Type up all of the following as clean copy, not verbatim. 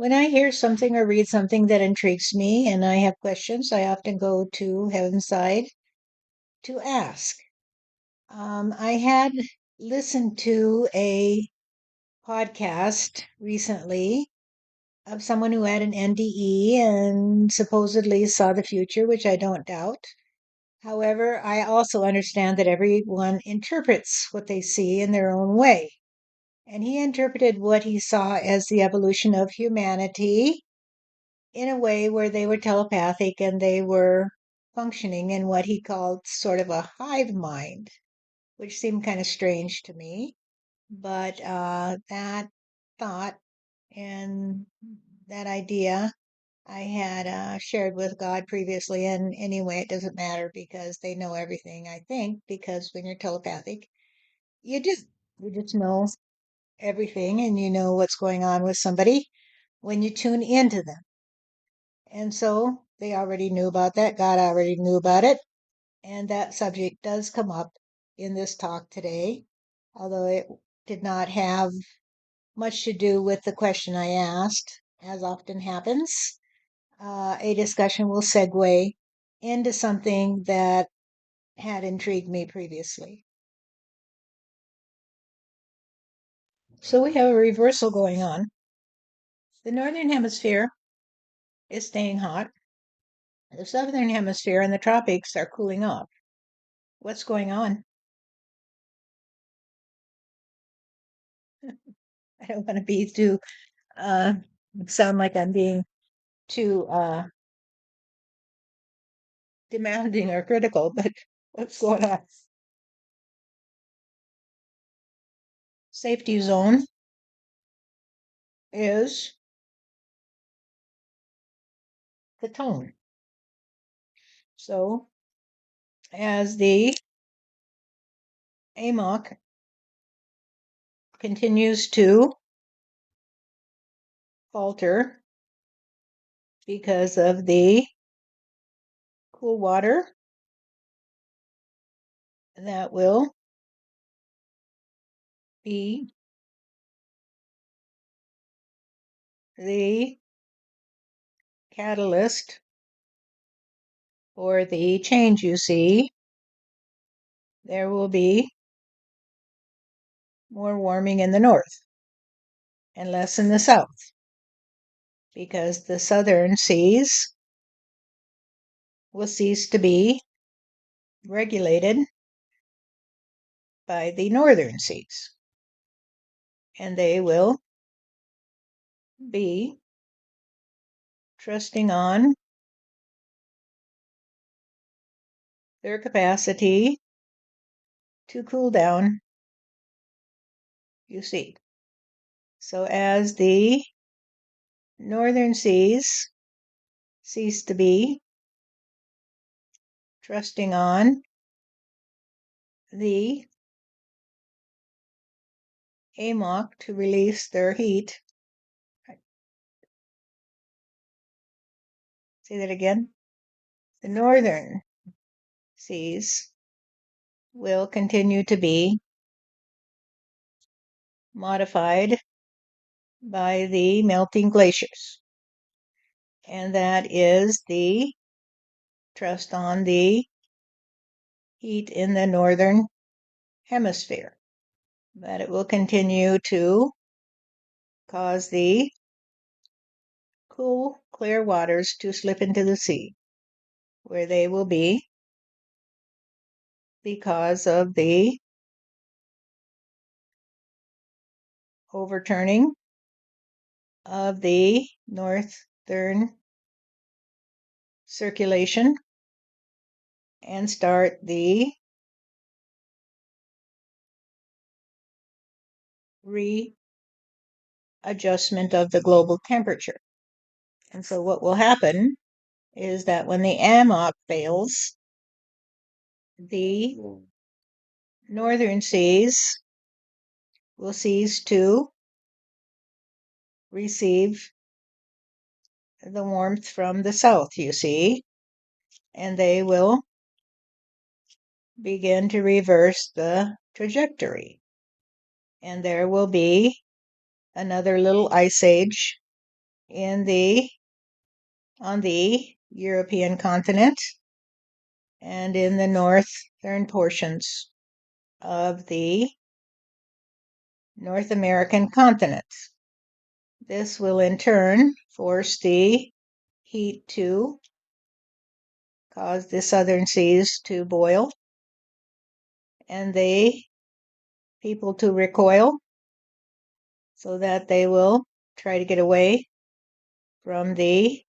When I hear something or read something that intrigues me and I have questions, I often go to Heaven's Side to ask. I had listened to a podcast recently of someone who had an NDE and supposedly saw the future, which I don't doubt. However, I also understand that everyone interprets what they see in their own way. And he interpreted what he saw as the evolution of humanity in a way where they were telepathic and they were functioning in what he called sort of a hive mind, which seemed kind of strange to me. But that thought and that idea I had shared with God previously. And anyway, it doesn't matter because they know everything, I think, because when you're telepathic, you just you just know everything and you know what's going on with somebody when you tune into them. And so they already knew about that. God already knew about it. And that subject does come up in this talk today, although it did not have much to do with the question I asked, as often happens. A discussion will segue into something that had intrigued me previously. So we have a reversal going on. The northern hemisphere is staying hot. The southern hemisphere and the tropics are cooling off. What's going on? I don't want to be too uh, sound like I'm being too demanding or critical, but what's going on? Safety zone is the tone. So as the AMOC continues to falter because of the cool water, that will be the catalyst for the change you see. There will be more warming in the north and less in the south because the southern seas will cease to be regulated by the northern seas, and they will be trusting on their capacity to cool down, you see. So as the northern seas cease to be trusting on the AMOC to release their heat. Say that again. The northern seas will continue to be modified by the melting glaciers. And that is the trust on the heat in the northern hemisphere. That it will continue to cause the cool, clear waters to slip into the sea, where they will be because of the overturning of the northern circulation and start the readjustment of the global temperature. And so what will happen is that when the AMOC fails, the northern seas will cease to receive the warmth from the south, you see, and they will begin to reverse the trajectory. And there will be another little ice age on the European continent and in the northern portions of the North American continent. This will in turn force the heat to cause the southern seas to boil and the people to recoil so that they will try to get away from the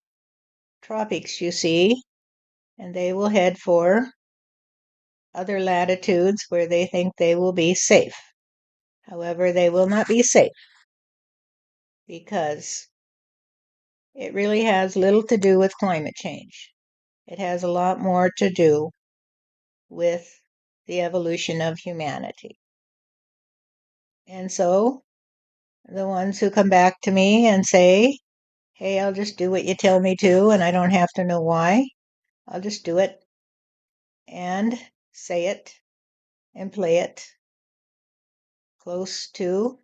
tropics, you see, and they will head for other latitudes where they think they will be safe. However, they will not be safe because it really has little to do with climate change. It has a lot more to do with the evolution of humanity. And so the ones who come back to me and say, hey, I'll just do what you tell me to, and I don't have to know why, I'll just do it and say it and play it close to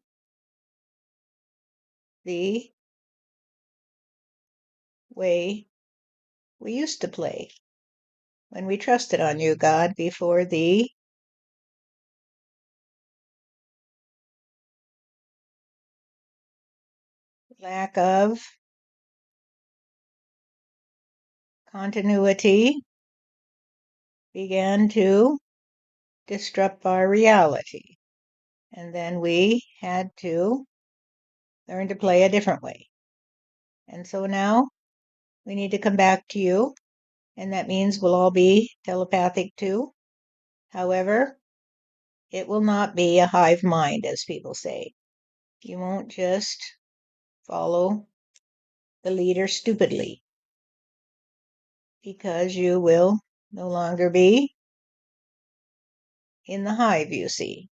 the way we used to play when we trusted on you, God, before the lack of continuity began to disrupt our reality. And then we had to learn to play a different way. And so now we need to come back to you, and that means we'll all be telepathic too. However, it will not be a hive mind, as people say. You won't just follow the leader stupidly because you will no longer be in the hive, you see.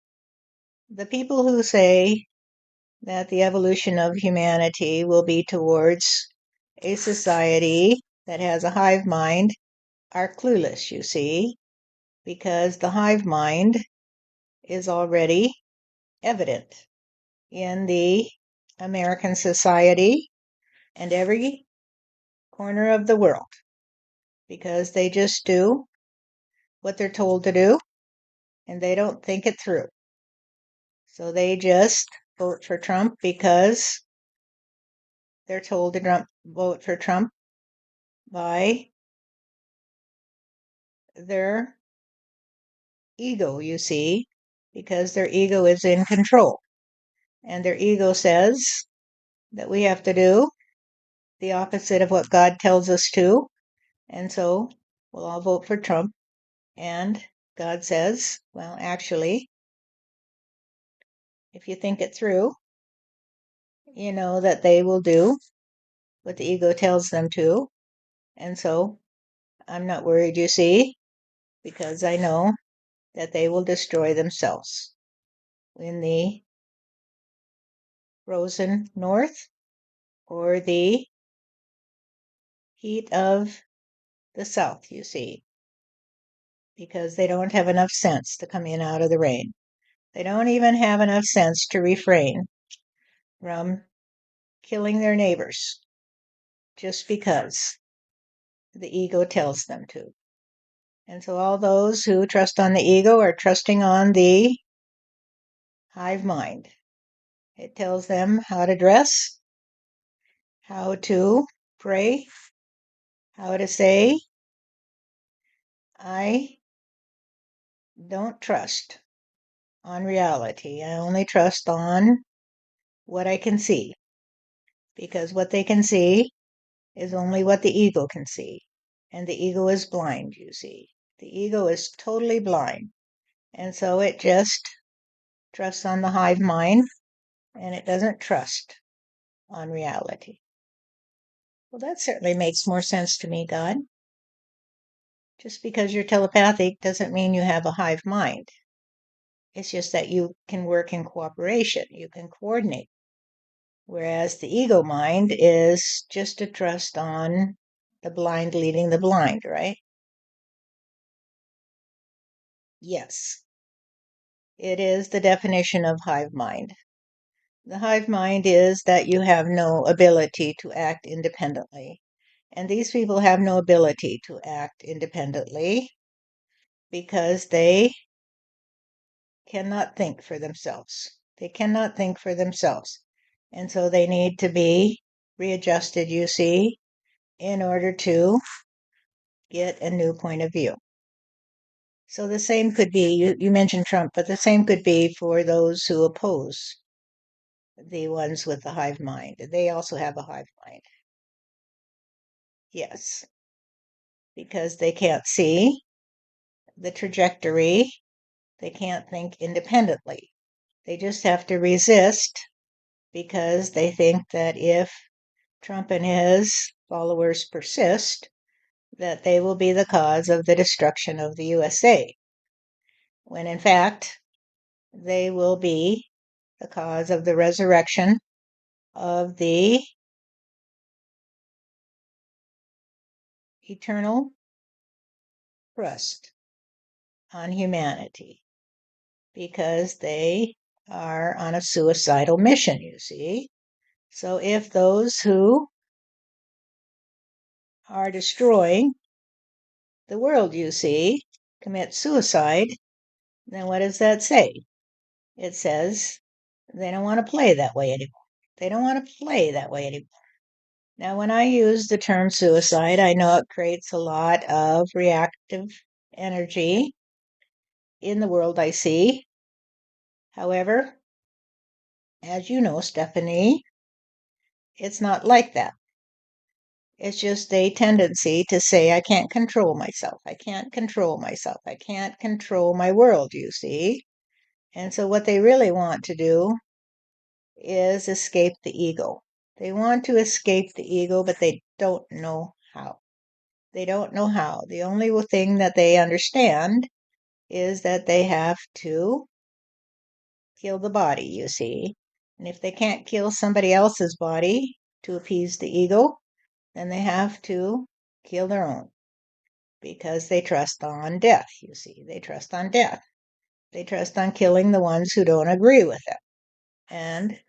The people who say that the evolution of humanity will be towards a society that has a hive mind are clueless, you see, because the hive mind is already evident in the American society and every corner of the world because they just do what they're told to do and they don't think it through. So they just vote for Trump because they're told to vote for Trump by their ego, you see, because their ego is in control. And their ego says that we have to do the opposite of what God tells us to. And so we'll all vote for Trump. And God says, well, actually, if you think it through, you know that they will do what the ego tells them to. And so I'm not worried, you see, because I know that they will destroy themselves in the frozen north or the heat of the south, you see, because they don't have enough sense to come in out of the rain. They don't even have enough sense to refrain from killing their neighbors just because the ego tells them to. And so all those who trust on the ego are trusting on the hive mind. It tells them how to dress, how to pray, how to say, I don't trust on reality. I only trust on what I can see. Because what they can see is only what the ego can see. And the ego is blind, you see. The ego is totally blind. And so it just trusts on the hive mind and it doesn't trust on reality. Well, that certainly makes more sense to me, God. Just because you're telepathic doesn't mean you have a hive mind. It's just that you can work in cooperation, you can coordinate. Whereas the ego mind is just a trust on the blind leading the blind, right? Yes, it is the definition of hive mind. The hive mind is that you have no ability to act independently. And these people have no ability to act independently because they cannot think for themselves. They cannot think for themselves. And so they need to be readjusted, you see, in order to get a new point of view. So the same could be, you mentioned Trump, but the same could be for those who oppose the ones with the hive mind. They also have a hive mind. Yes, because they can't see the trajectory, they can't think independently. They just have to resist because they think that if Trump and his followers persist, that they will be the cause of the destruction of the USA, when in fact, they will be the cause of the resurrection of the eternal trust on humanity, because they are on a suicidal mission, you see. So if those who are destroying the world, you see, commit suicide, then what does that say? It says they don't want to play that way anymore. They don't want to play that way anymore. Now, when I use the term suicide, I know it creates a lot of reactive energy in the world I see. However, as you know, Stephanie, it's not like that. It's just a tendency to say, I can't control myself. I can't control myself. I can't control my world, you see. And so, what they really want to do is escape the ego. They want to escape the ego, but they don't know how. They don't know how. The only thing that they understand is that they have to kill the body, you see. And if they can't kill somebody else's body to appease the ego, then they have to kill their own because they trust on death, you see. They trust on death. They trust on killing the ones who don't agree with them. And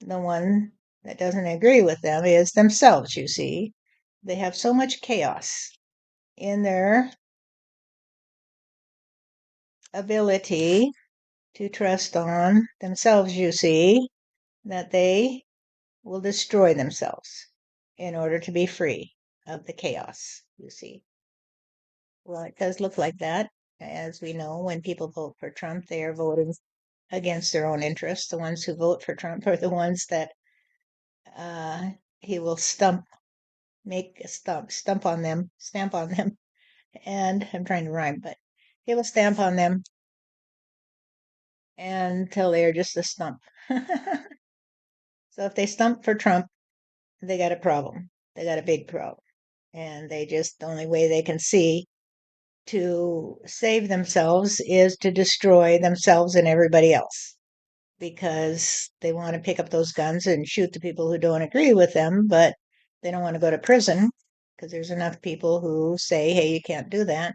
the one that doesn't agree with them is themselves, you see. They have so much chaos in their ability to trust on themselves, you see, that they will destroy themselves in order to be free of the chaos, you see. Well, it does look like that. As we know, when people vote for Trump, they are voting against their own interests. The ones who vote for Trump are the ones that uh, he will stamp on them, and I'm trying to rhyme, but he will stamp on them until they're just a stump. So if they stump for Trump, they got a problem. They got a big problem. And they just, the only way they can see to save themselves is to destroy themselves and everybody else, because they want to pick up those guns and shoot the people who don't agree with them, but they don't want to go to prison because there's enough people who say, hey, you can't do that.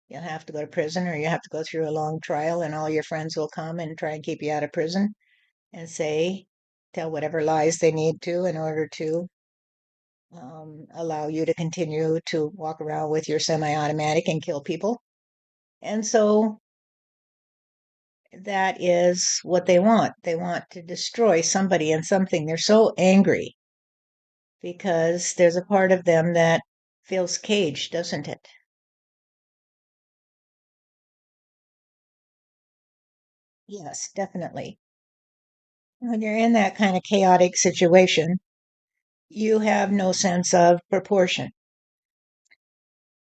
You'll have to go to prison, or you have to go through a long trial, and all your friends will come and try and keep you out of prison and tell whatever lies they need to in order to allow you to continue to walk around with your semi automatic and kill people. And so that is what they want. They want to destroy somebody and something. They're so angry because there's a part of them that feels caged, doesn't it? Yes, definitely. When you're in that kind of chaotic situation, you have no sense of proportion.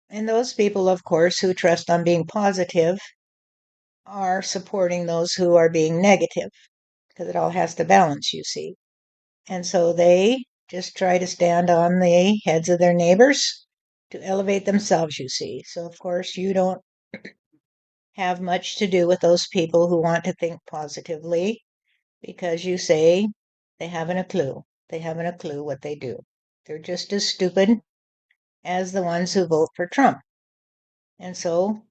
And those people, of course, who trust on being positive are supporting those who are being negative, because it all has to balance, you see. And so they just try to stand on the heads of their neighbors to elevate themselves, you see. So, of course, you don't have much to do with those people who want to think positively, because you say they haven't a clue. They haven't a clue what they do. They're just as stupid as the ones who vote for Trump. And so,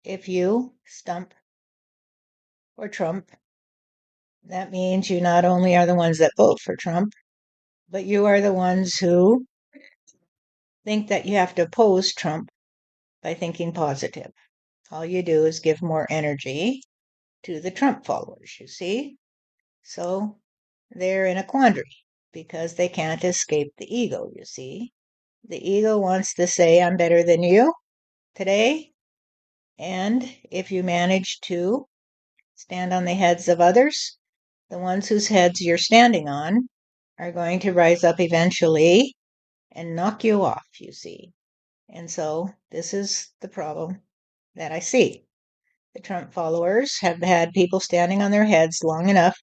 if you stump for Trump, That means you not only are the ones that vote for Trump, but you are the ones who think that you have to oppose Trump by thinking positive. All you do is give more energy to the Trump followers, you see? So they're in a quandary because they can't escape the ego, you see? The ego wants to say, I'm better than you today. And if you manage to stand on the heads of others, the ones whose heads you're standing on are going to rise up eventually and knock you off, you see. And so this is the problem that I see. The Trump followers have had people standing on their heads long enough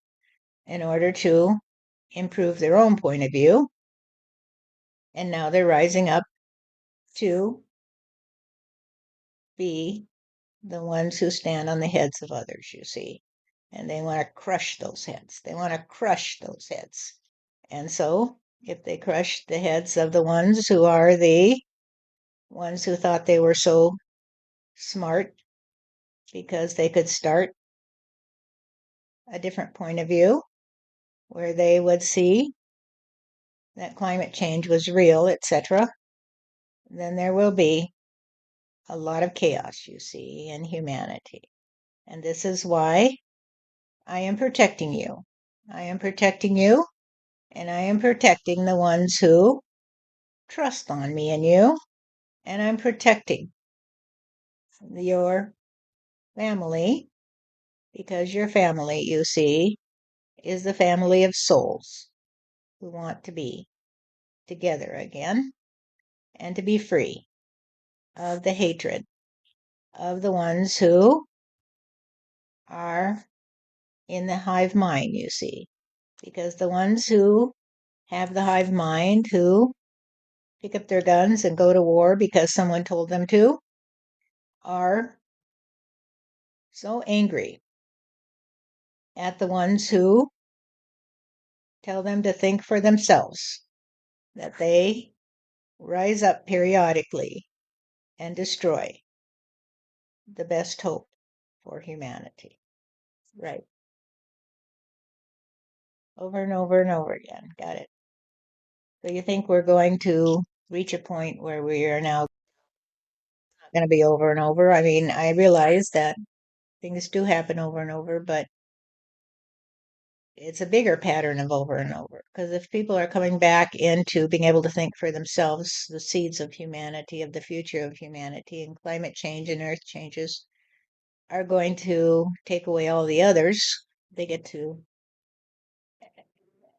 in order to improve their own point of view. And now they're rising up to be the ones who stand on the heads of others, you see. And they want to crush those heads. They want to crush those heads. And so if they crush the heads of the ones who are the ones who thought they were so smart because they could start a different point of view where they would see that climate change was real, etc., then there will be a lot of chaos, you see, in humanity. And this is why I am protecting you. I am protecting you, and I am protecting the ones who trust on me and you, and I'm protecting your family because your family, you see, is the family of souls who want to be together again and to be free of the hatred of the ones who are in the hive mind, you see, because the ones who have the hive mind, who pick up their guns and go to war because someone told them to, are so angry at the ones who tell them to think for themselves that they rise up periodically and destroy the best hope for humanity. Right. Over and over and over again. Got it. So you think we're going to reach a point where we are now going to be over and over? I mean, I realize that things do happen over and over, but it's a bigger pattern of over and over. Because if people are coming back into being able to think for themselves, the seeds of humanity, of the future of humanity, and climate change and earth changes are going to take away all the others. They get to,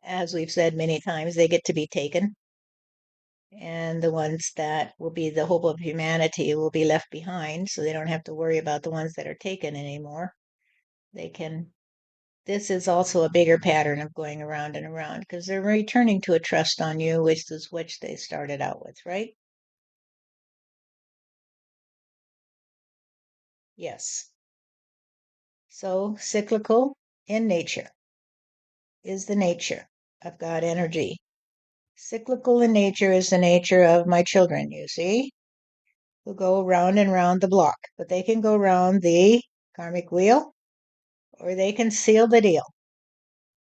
as we've said many times, they get to be taken. And the ones that will be the hope of humanity will be left behind, so they don't have to worry about the ones that are taken anymore. They can. This is also a bigger pattern of going around and around because they're returning to a trust on you, which is which they started out with, right? Yes. So cyclical in nature is the nature of God energy. Cyclical in nature is the nature of my children, you see, who go round and round the block, but they can go round the karmic wheel or they can seal the deal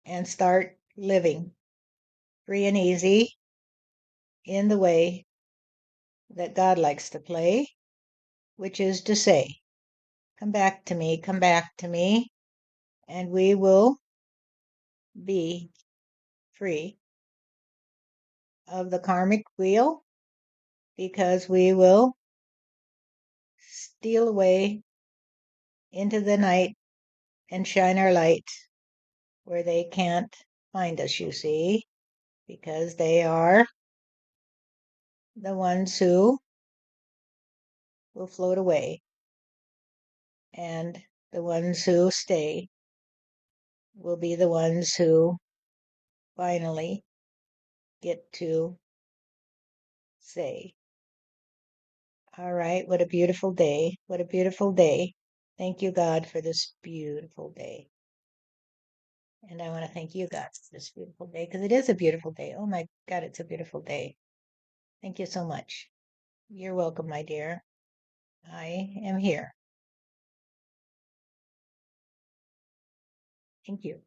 and start living free and easy in the way that God likes to play, which is to say, come back to me, and we will be free of the karmic wheel because we will steal away into the night and shine our light where they can't find us, you see, because they are the ones who will float away, and the ones who stay will be the ones who finally get to say, all right, what a beautiful day. What a beautiful day. Thank you, God, for this beautiful day. And I want to thank you, God, for this beautiful day because it is a beautiful day. Oh my God, it's a beautiful day. Thank you so much. You're welcome, my dear. I am here. Thank you.